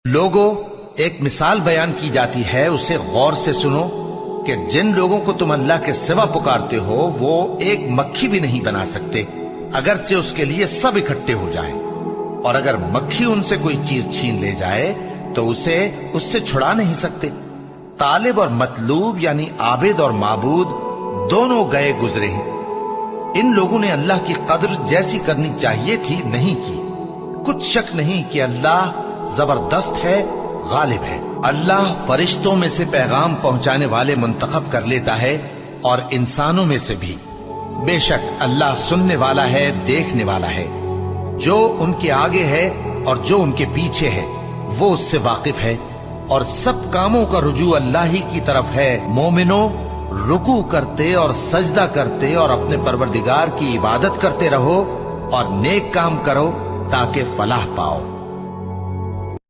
लोगों, एक मिसाल बयान की जाती है, उसे गौर से सुनो कि जिन लोगों को तुम अल्लाह के सिवा पुकारते हो वो एक मक्खी भी नहीं बना सकते, अगरचे उसके लिए सब इकट्ठे हो जाएं। और अगर मक्खी उनसे कोई चीज छीन ले जाए तो उसे उससे छुड़ा नहीं सकते। तालिब और मतलूब यानी आबिद और माबूद दोनों गए गुजरे हैं। इन लोगों ने अल्लाह की कद्र जैसी करनी चाहिए थी नहीं की। कुछ शक नहीं कि अल्लाह जबरदस्त है, गालिब है। अल्लाह फरिश्तों में से पैगाम पहुंचाने वाले मुंतखब कर लेता है और इंसानों में से भी। बेशक अल्लाह सुनने वाला है, देखने वाला है। जो उनके आगे है और जो उनके पीछे है वो उससे वाकिफ है, और सब कामों का रुजू अल्लाह ही की तरफ है। मोमिनो, रुकू करते और सजदा करते और अपने परवरदिगार की इबादत करते रहो और नेक काम करो ताकि फलाह पाओ।